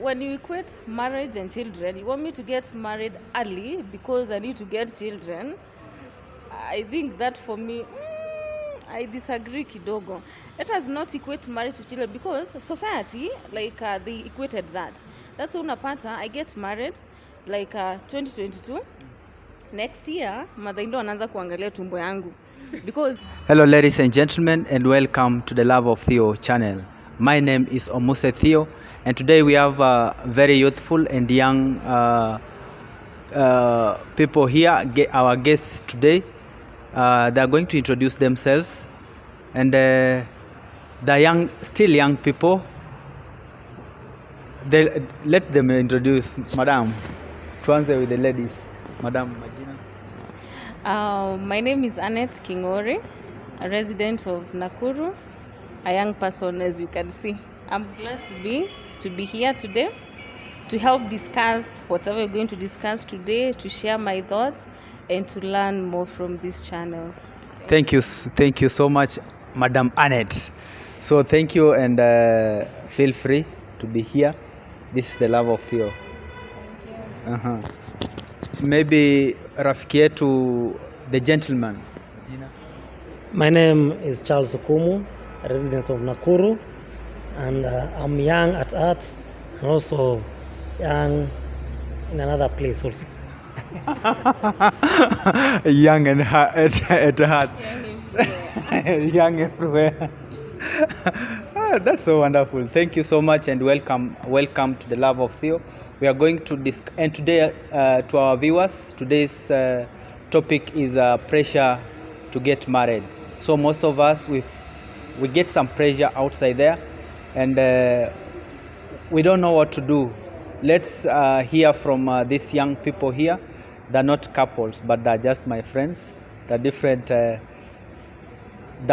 when you equate marriage and children, you want me to get married early because I need to get children. I think that for me, I disagree kidogo. Let us not equate marriage to children because society, like they equated that. That's why unapata, I get married like 2022. Next year, mother-in-law anaanza kuangalia tumbo yangu. Because Hello ladies and gentlemen, and welcome to the Love of Theo channel. My name is Omuse Theo, and today we have very youthful and young people here, our guests today. They are going to introduce themselves, and the still young people, let them introduce. Madam, tuanze with the ladies. Madam, majina. My name is Annette Kingori, a resident of Nakuru, a young person, as you can see. I'm glad to be here today to help discuss whatever we're going to discuss today, to share my thoughts and to learn more from this channel. Thank you so much, Madam Annette. So thank you, and feel free to be here. This is the Love of Theo. Maybe rafiki yetu, the gentleman. My name is Charles Okumu, a resident of Nakuru, and I'm young at heart and also young in another place also. Young and at heart. Young everywhere. That's so wonderful. Thank you so much, and welcome to the Love of Theo. We are going to discuss, and today to our viewers, today's topic is pressure to get married. So most of us we get some pressure outside there, and we don't know what to do. Let's hear from these young people here. They're not couples, but they're just my friends. They're different. They're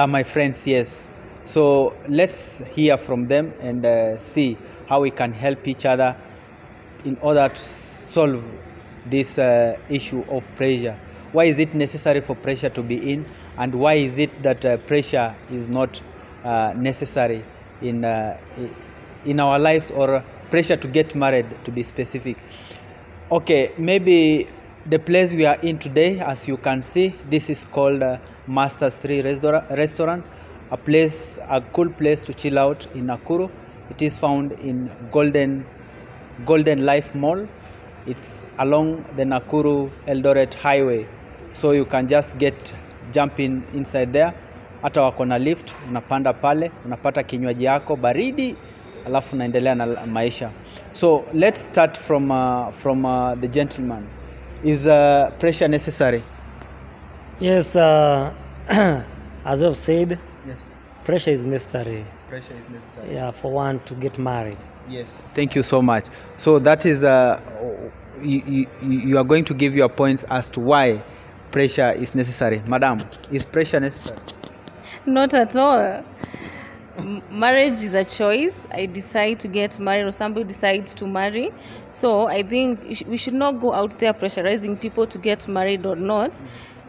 my friends, yes. So let's hear from them and see how we can help each other in order to solve this issue of pressure. Why is it necessary for pressure to be in, and why is it that pressure is not necessary in our lives, or pressure to get married, to be specific? Okay, maybe the place we are in today, as you can see, this is called Masters 3 Restaurant, a cool place to chill out in Nakuru. It is found in Golden Life Mall. It's along the Nakuru Eldoret Highway, so you can just jump inside there. Hata wako na lift, unapanda pale, unapata kinywaji yako baridi, alafu unaendelea na maisha. So let's start from the gentleman. Is pressure necessary? Yes, as you have said, Yes. pressure is necessary. Pressure is necessary. Yeah, for one to get married. Yes. Thank you so much. So that is you are going to give your points as to why pressure is necessary. Madam, is pressure necessary? Not at all. Marriage is a choice. I decide to get married, or somebody decides to marry. So I think we should not go out there pressurizing people to get married or not,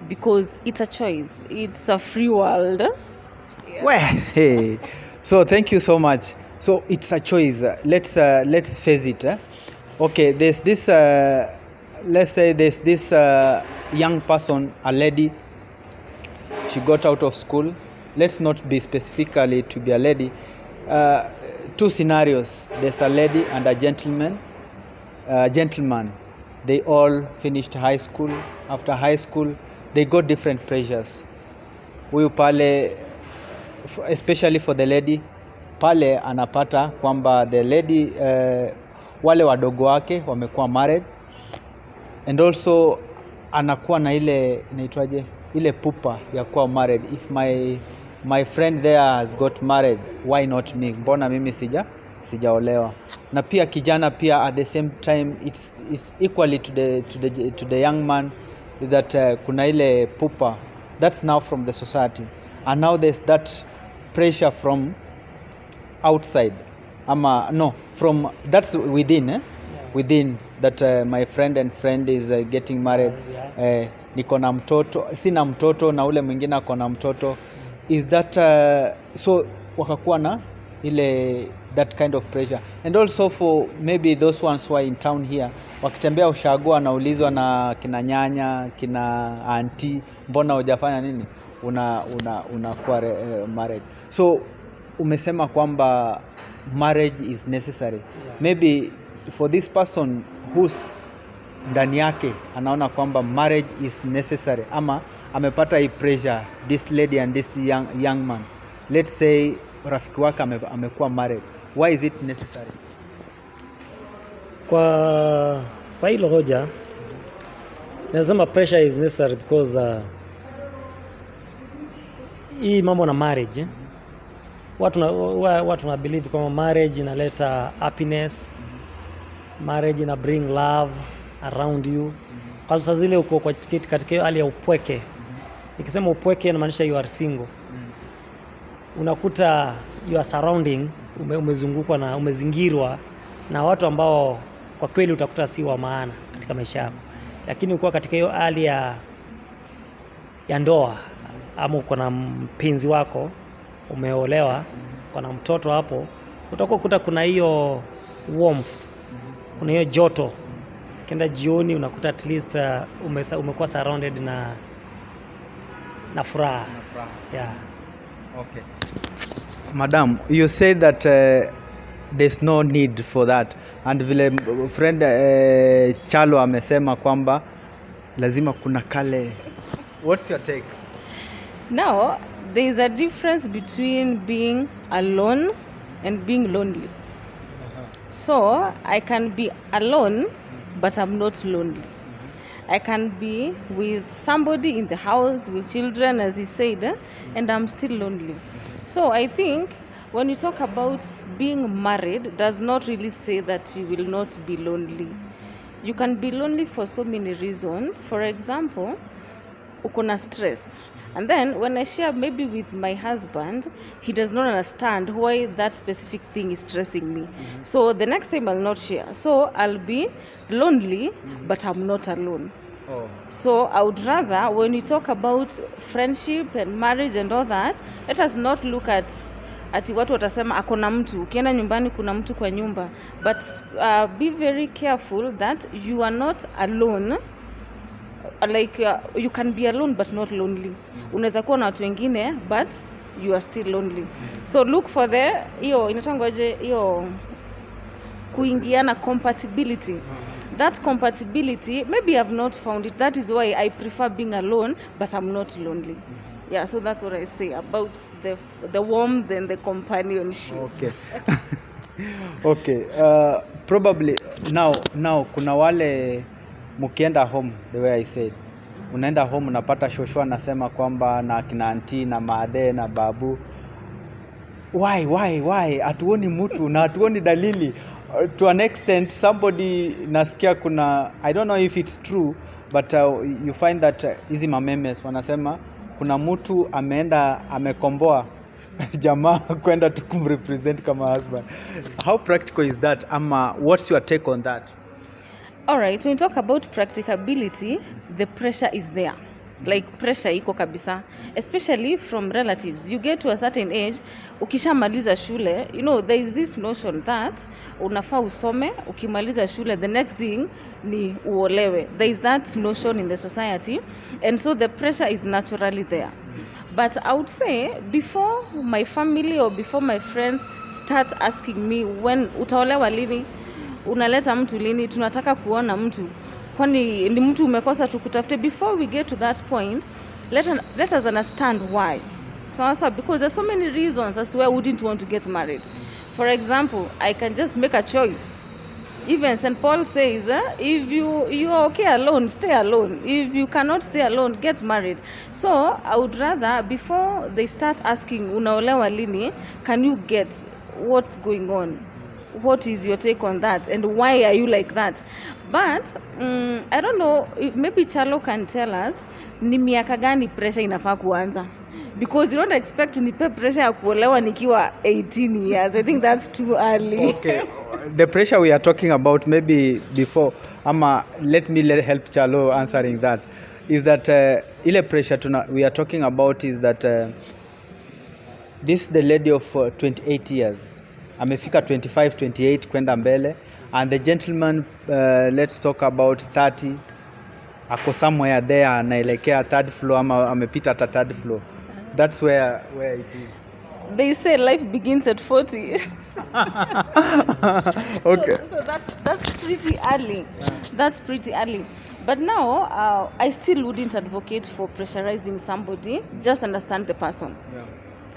because it's a choice. It's a free world. Yeah. Well, hey. So thank you so much. So it's a choice. Let's face it. Okay, there's this. Let's say there's this young person, a lady. She got out of school. Let's not be specifically to be a lady. Two scenarios. There's a lady and a gentleman. Gentleman. They all finished high school. After high school, they got different pressures. Huyu pale, especially for the lady, pale anapata kwamba the lady, wale wadogo wake wamekuwa married, and also anakuwa na ile inaitwaje, ile pupa ya kuwa married. If my friend there has got married, why not me? Mbona mimi sijaolewa? Na pia kijana pia at the same time it's equally to the young man that kuna ile pupa that's now from the society, and now there's that pressure from outside, from that's within, Yeah. Within that my friend is getting married, niko na mtoto, sina mtoto na ule mwingine ako na mtoto. Is that so wakakuwa that kind of pressure. And also for maybe those ones who are in town here, wakitembea ushago anaulizwa na kina nyanya, kina auntie, mbona hujafanya nini, unakuwa married. So umesema kwamba marriage is necessary. Yeah. Maybe for this person who's ndani yake anaona kwamba marriage is necessary, ama amepata hii pressure, this lady and this young man, let's say rafiki wake amekuwa married, why is it necessary? Kwa hilo hoja nasema pressure is necessary because hii mambo na marriage, watu na believe kwamba marriage inaleta happiness, marriage ina bring love around you. Kwa sababu zile uko katika hiyo hali ya upweke, nikisema upweke inamaanisha you are single, unakuta you are surrounding, umezungukwa na umezingirwa na watu ambao kwa kweli utakuta si wa maana katika maisha yako. Lakini ukiwa katika hiyo hali ya ndoa, ama uko na mpenzi wako, umeolewa, uko na mtoto hapo, utakuta kuna hiyo warmth, kuna hiyo joto. Kenda jioni unakuta at least umekuwa surrounded na furaha. Yeah. Okay. Madam, you said that there's no need for that, and vile friend Chalo amesema kwamba lazima kuna kale. What's your take? Now, there is a difference between being alone and being lonely. So I can be alone, but I'm not lonely. I can be with somebody in the house, with children, as he said, and I'm still lonely. So I think when you talk about being married, does not really say that you will not be lonely. You can be lonely for so many reasons. For example, uko na stress. And then when I share maybe with my husband, he does not understand why that specific thing is stressing me. So the next time I'll not share. So I'll be lonely, but I'm not alone. Oh. So I would rather, when we talk about friendship and marriage and all that, let us not look at ati watu watasema akona mtu, ukienda nyumbani kuna mtu kwa nyumba. But be very careful that you are not alone. Like you can be alone but not lonely. Unaweza kuwa na watu wengine but you are still lonely. So look for hiyo inatangoje hiyo kuingiana compatibility. That compatibility, maybe I've not found it. That is why I prefer being alone but I'm not lonely. Yeah, so that's what I say about the warmth and the companionship. Okay. Okay. Probably now kuna wale mukienda home, the way I said, unaenda home unapata shosho anasema kwamba na kina auntie na maadhe na babu, why hatuoni mtu na hatuoni dalili. To an extent somebody nasikia kuna, I don't know if it's true, but you find that hizi mamemes wanasema kuna mtu ameenda amekomboa jamaa kwenda tu kumrepresent kama husband. How practical is that? Ama what's your take on that? All right, when you talk about practicability, the pressure is there. Like pressure iko kabisa, especially from relatives. You get to a certain age, ukishamaliza shule, you know, there is this notion that unafaa usome, ukimaliza shule, the next thing ni uolewe. There is that notion in the society, and so the pressure is naturally there. But I would say before my family or before my friends start asking me when utaolewa lini, unaleta mtu lini, tunataka kuona mtu, kwani ni mtu umekosa tukutafute, before we get to that point, let us understand why. So because there's so many reasons as to why I wouldn't want to get married. For example, I can just make a choice. Even St. Paul says, if you are okay alone, stay alone. If you cannot stay alone, get married. So I would rather, before they start asking, unaolewa lini, can you get what's going on? What is your take on that? And why are you like that? But I don't know, maybe Chalo can tell us, ni miaka gani pressure inafaa kuanza? Because you don't expect unipe pressure ya kuolewa nikiwa 18 years. I think that's too early. Okay. The pressure we are talking about maybe before, let me help Chalo answering that, is that ile pressure we are talking about is that This is the lady of 28 years. Amefika 25, 28 kwenda mbele. And the gentleman, let's talk about 30. Ako somewhere there, anaelekea third floor ama amepita hata third floor. That's where it is. They say life begins at 40. Okay. So that's pretty early. That's pretty early. But now, I still wouldn't advocate for pressurizing somebody. Just understand the person. Yeah.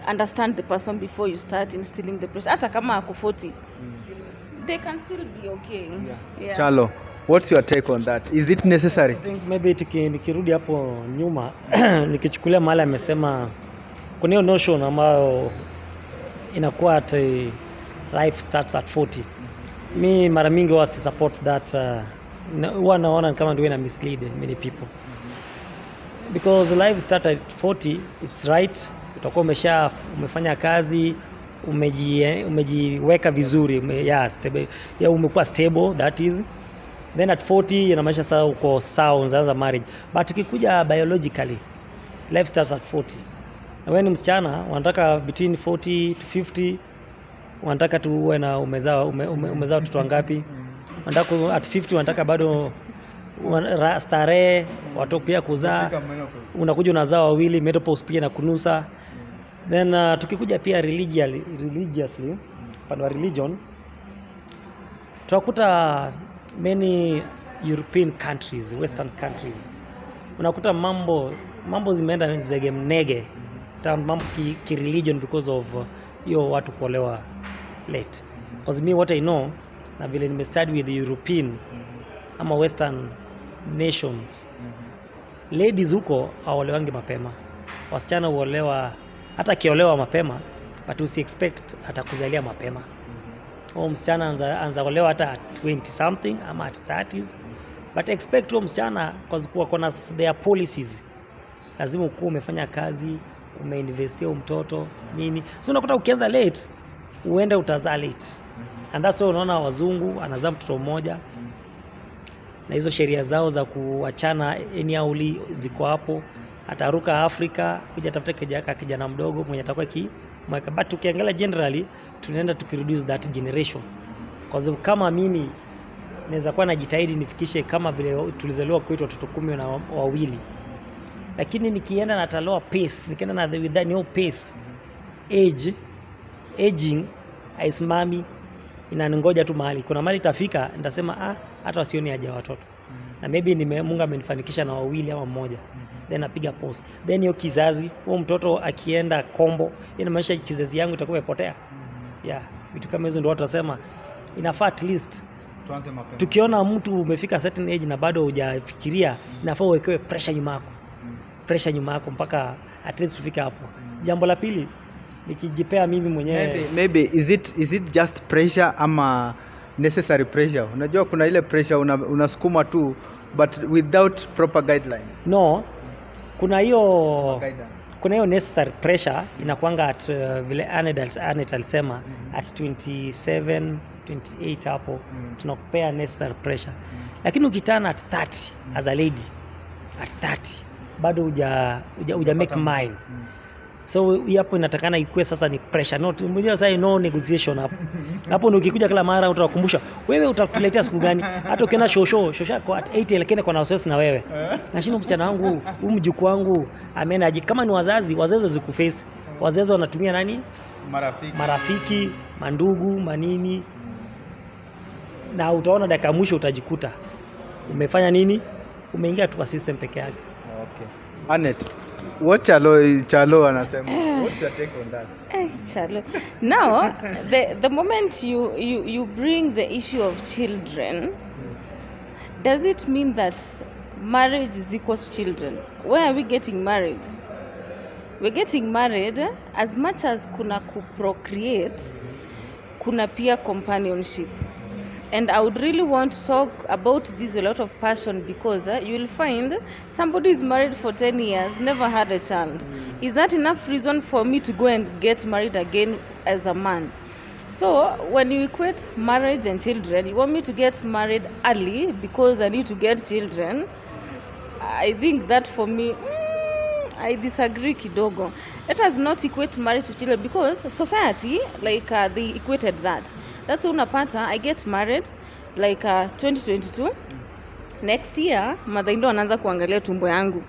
Understand the person before you start instilling the pressure. Hata kama ako 40, they can still be okay. Yeah. Chalo, what's your take on that? Is it necessary? I think maybe nikirudi hapo nyuma nikichukulia mahali amesema kuna hiyo notion ambayo inakuwa at life starts at 40. Mi mara mingi huwa si support that, huwa naona kama ndio ina mislead many people. Because life start at 40, it's right. Utakuwa umefanya kazi, umejiweka vizuri, umekuwa stable, that is. Then at 40 inamaanisha sasa uko sawa, unaanza marriage. But ukikuja biologically, life starts at 40. Na wewe ni msichana, wanataka between 40 to 50, wanataka tu uwe na umezaa watoto wangapi? Wanataka at 50 wanataka bado starehe, watu pia kuzaa. Unakuja unazaa wawili, menopause pia na kunusa. Then tukikuja pia religiously, pande wa religion, tunakuta many European countries, Western countries, unakuta mambo zimeenda zege mnege, mambo ki religion because of hiyo watu kuolewa late. Because me what I know, na vile nimestudy with the European ama Western nations, ladies huko hawaolewangi mapema. Wasichana huolewa, hata kiolewa mapema, but usi expect atakuzalia mapema. Msichana anzaolewa hata 20 something ama at 30s, but expect msichana because kuna their policies, lazima ukue umefanya kazi, umeinvestia mtoto nini. So unakuta ukianza late uende utazaa late. And that's why unaona wazungu anazaa mtoto mmoja, na hizo sheria zao za kuachana anyhow ziko hapo. Ataruka Afrika kuja tafuta kijana mdogo mwenye atakuwa mweka. But tukiangalia generally tunaenda tukireduce that generation. Because kama mimi naweza kuwa najitahidi nifikishe kama vile tulizaliwa kwetu watoto 12, lakini nikienda na taloa pace, nikienda na with that new pace, aging haisimami, inaningoja tu mahali. Kuna mahali itafika nitasema hata wasioni haja watoto. Na maybe Mungu amenifanikisha na 2 ama 1. Then napiga pause. Then hiyo kizazi, huo mtoto akienda kombo, inamaanisha kizazi yangu itakuwa imepotea. Yeah, vitu kama hizo ndio watu wasema inafaa at least tuanze mapema. Tukiona mtu umefika certain age na bado hujafikiria, inafaa uwekewe pressure nyuma yako. Pressure nyuma yako mpaka at least ufike hapo. Jambo la pili, nikijipea mimi mwenyewe maybe is it just pressure ama necessary pressure? Unajua kuna ile pressure unasukuma tu but without proper guidelines. No, kuna hiyo necessary pressure inakuanga at vile Anet alisema at 27 28 hapo tunakupea necessary pressure. Lakini ukitana at 30 as a lady, at 30 bado huja make mind. So hapo inatakana ikuwe sasa ni pressure, not unajua sasa no negotiation hapo. Hapo ndio ukikuja kila mara utakukumbusha wewe utakuletea siku gani. Hata ukienda shosho kwa at 80 lakini kwa na wasiwasi na wewe. Nashinda msichana wangu, huyu mjukuu wangu amenaje? Kama ni wazazi zikuface. Wazazi wanatumia nani? Marafiki, mandugu, manini. Na utaona dakika mwisho utajikuta umefanya nini? Umeingia tu kwa system peke yake. Okay. Anet, what Chalo anasema? What's your take on that? Chalo. Now, the moment you bring the issue of children, does it mean that marriage is equal to children? Where are we getting married? We're getting married as much as kuna procreate, kuna pia companionship. And I would really want to talk about this with a lot of passion because you will find somebody is married for 10 years, never had a child. Is that enough reason for me to go and get married again as a man? So when you equate marriage and children, you want me to get married early because I need to get children. I think that for me, I disagree kidogo. Let us not equate marriage to children because society, like they equated that. That's why unapata, I get married like 2022. Next year, mother-in-law anaanza kuangalia tumbo yangu.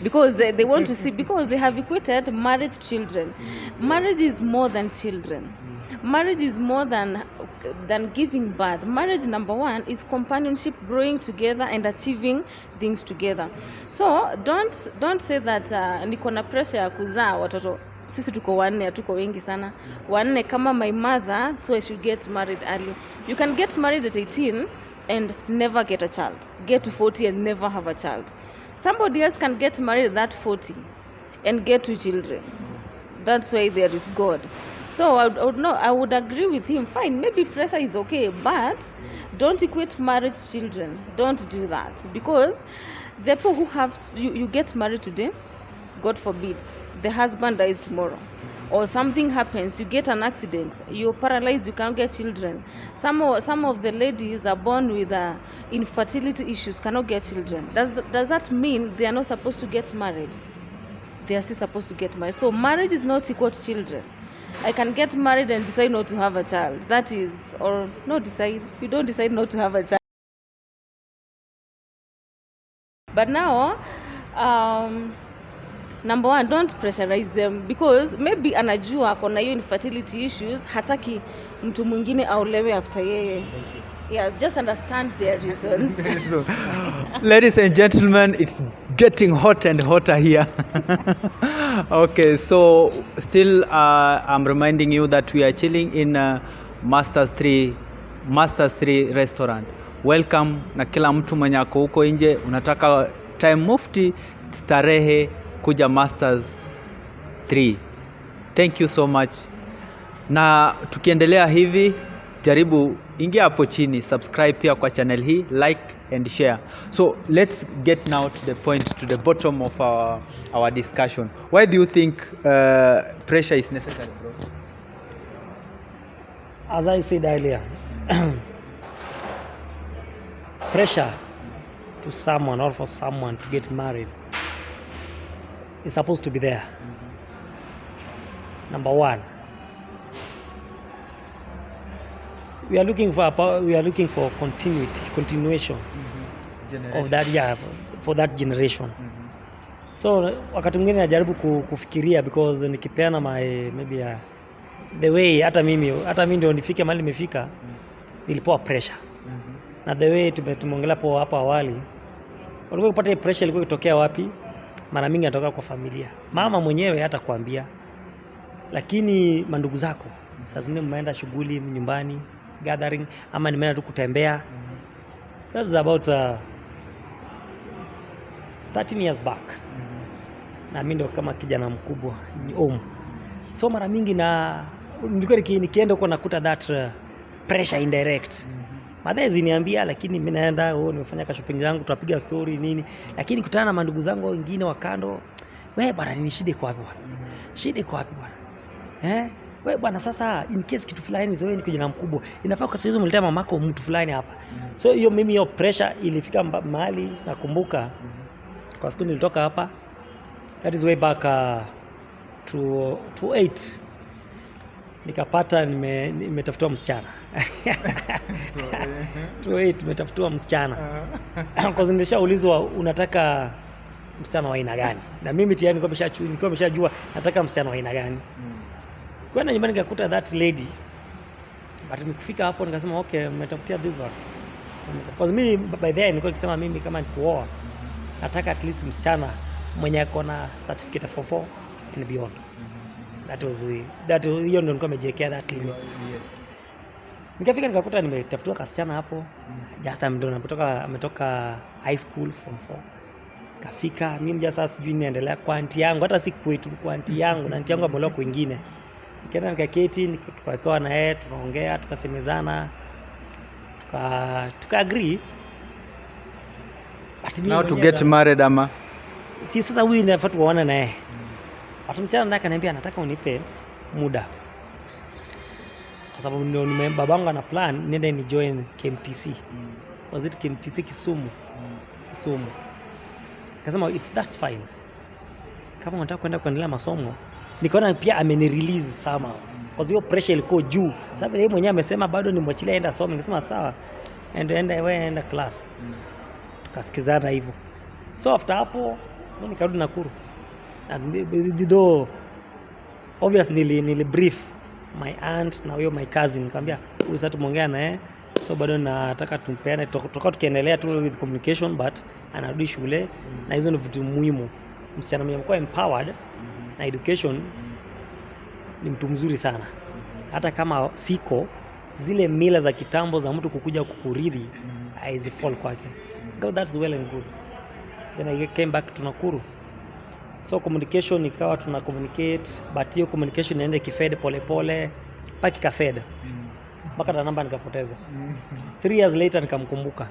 Because they want to see, because they have equated marriage to children. Marriage is more than children. Marriage is more than giving birth. Marriage, number one, is companionship, growing together and achieving things together. So don't say that niko na pressure ya kuzaa watoto. Sisi tuko wanne, tuko wengi sana. Wanne kama my mother, so I should get married early. You can get married at 18 and never get a child. Get to 40 and never have a child. Somebody else can get married at 40 and get 2 children. That's why there is God. So I would agree with him. Fine, maybe pressure is okay, but don't equate marriage to children. Don't do that. Because the people who have, you get married today, God forbid, the husband dies tomorrow. Or something happens, you get an accident, you're paralyzed, you can't get children. Some of the ladies are born with infertility issues, cannot get children. Does that mean they are not supposed to get married? They are still supposed to get married. So marriage is not equal to children. I can get married and decide not to have a child. That is, or not decide. You don't decide not to have a child. But now, number one, don't pressurize them because maybe anajua akona hiyo infertility issues, hataki mtu mwingine aolewe after yeye. Yeah, just understand their reasons. Ladies and gentlemen, it's getting hot and hotter here. Okay, so still I'm reminding you that we are chilling in Masters 3 restaurant. Welcome na kila mtu mwenye ako huko nje unataka time mufti starehe kuja Masters 3. Thank you so much. Na tukiendelea hivi, jaribu ingia hapo chini, subscribe pia kwa channel hii, like and share. So let's get now to the point, to the bottom of our discussion. Why do you think pressure is necessary, bro? As I said earlier, pressure to someone or for someone to get married is supposed to be there. Number one, we are looking for continuation of that, yeah, for that generation. So wakati mwingine najaribu kufikiria because nikipeana maybe the way hata mimi ndio nifike mahali nimefika, nilipoa pressure. Na the way tumeongelea hapo awali, walikuwa kupata pressure ilikuwa ikitokea wapi? Mara mingi inatoka kwa familia. Mama mwenyewe hata kuambia, lakini mandugu zako saa zingine mmeenda shughuli nyumbani, gathering, ama nimeenda tu kutembea. That's about 13 years back. Na mimi ndio kama kijana mkubwa ni so mara mingi na nilikuwa nikienda huko nakuta that pressure indirect. Madhezi niambia, lakini mimi naenda nimefanya ka shopping zangu, tunapiga story nini, lakini kutana na mandugu zangu wengine wa kando, wewe bwana ni shida kwa wapi bwana? Shida kwa wapi bwana? Wewe bwana, sasa in case kitu fulani wewe ni kijana mkubwa, inafaa kwa sasa umletea mamako mtu fulani hapa. So hiyo pressure ilifika mahali nakumbuka kwa siku nilitoka hapa, that is way back to 8 nikapata nimetafutiwa msichana. Nimetafutiwa msichana. Kwa sababu nilishaulizwa unataka msichana wa aina gani? Na mimi tayari nilikuwa nimeshajua nataka msichana wa aina gani. Kwenda nyumbani nikakuta that lady. But nikifika hapo nikasema okay, nimetafutia this one. Kwa sababu mimi by the end nilikuwa nikisema mimi kama nikuoa nataka at least msichana mwenye ako na certificate of 4 and beyond. That hiyo ndio nilikuwa nimejiwekea that limit. Yes. Nikafika nikakuta nimetafutiwa kasichana hapo. Just ametoka high school form 4. Kafika mimi just sasa sijui niendelea kwa aunti yangu, hata si kwetu, kwa aunti yangu, na aunti yangu ameolewa kwingine. Nikaenda nikaketi tukakaa na yeye tukaongea, tukasemezana. Tuka agree. Now to get married ama si sasa huyu ndio afatu waona na yeye. Atumsiana naye akaniambia nataka unipe muda. Kwa sababu ndio babangu ana plan nende ni join KMTC. Was it KMTC Kisumu? Kisumu. Akasema that's fine. kama unataka kwenda kuendelea masomo. Nikaona pia amenirelease sama. Kwa hiyo pressure ilikuwa juu. Sababu yeye mwenyewe amesema bado nimwachilie aenda some. Nikasema sawa. Enda class. Tukasikizana hivyo. So after hapo mimi nikarudi Nakuru. And though obviously nili brief my aunt na huyo my cousin, nikamwambia huyu sasa tumeongea naye, so bado nataka tumpeane tukiendelea tu with communication, but anarudi shule na hizo ni vitu muhimu. Msichana mwenye mko empowered na education ni mtu mzuri sana. Hata kama siko zile mila za kitambo za mtu kukuja kukuridhi haizi fall kwake. So that's well and good. Then I came back to Nakuru. So communication ikawa tuna communicate, but hiyo communication inaenda kifed pole paki kafed. Mpaka na namba nikapoteza. 3 years later nikamkumbuka.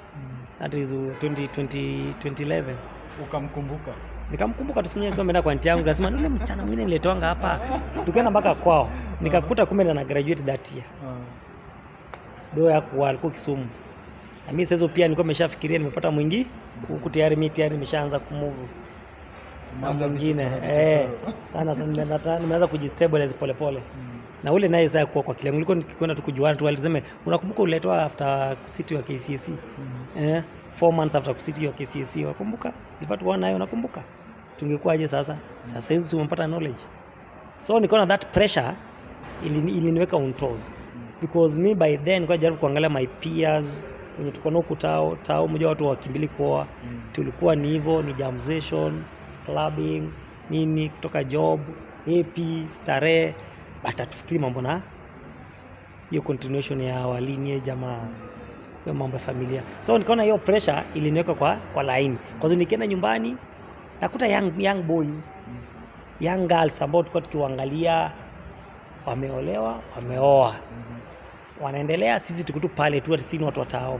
That is 2011. Ukamkumbuka? Nikamkumbuka tusimanye kwa nimeenda kwa aunti yangu, nikasema yule msichana mwingine nilitoanga hapa. Tukaenda mpaka kwao. Nikakuta kumbe na graduate that year. Ndio yako alikuwa Kisumu. Na mimi sasa pia nilikuwa nimeshafikiria nimepata mwingi, huku tayari nimeshaanza kumove. Na mwingine sana nimeanza kujistabilize pole. Na ule naye sasa kwa kile nilikuwa nikikwenda tu kujuana tu, alisema unakumbuka uletwa after city wa KCSE 4 months after city wa KCSE, wakumbuka ilipata wana nayo, nakumbuka tungekuwaje sasa hizi tumepata knowledge. So nikaona that pressure iliniweka on toes, because me by then kwa jaribu kuangalia my peers wenye tuko nao tao mmoja watu wakimbili kwa tulikuwa ni hivyo, ni jamzation, clubbing, nini, kutoka job, AP, starehe, but atufikiri mambo na hiyo continuation ya walini jamaa, hiyo mambo ya familia. So nikaona hiyo pressure iliniweka kwa line. Kwa sababu nikienda nyumbani nakuta young boys, young girls ambao tulikuwa tukiwaangalia wameolewa, wameoa, wanaendelea, sisi tukutu pale tu sisi watu watao.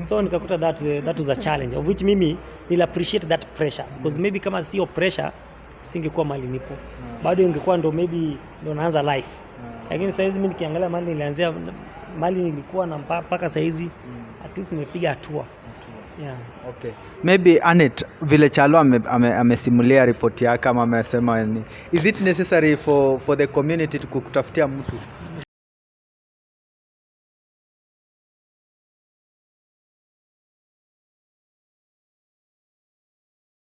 So nikakuta that was a challenge, of which mimi nil appreciate that pressure, because maybe kama sio pressure singekuwa mali nipo, bado ingekuwa ndo maybe ndo naanza life. Lakini sasa hizi mimi nikiangalia mali nilianzia, mali nilikuwa na mpaka sasa hizi at least nimepiga hatua. Yeah. Okay. Maybe Anet, vile Chalo amesimulia report yake kama amesema, is it necessary for the community kukutafutia mtu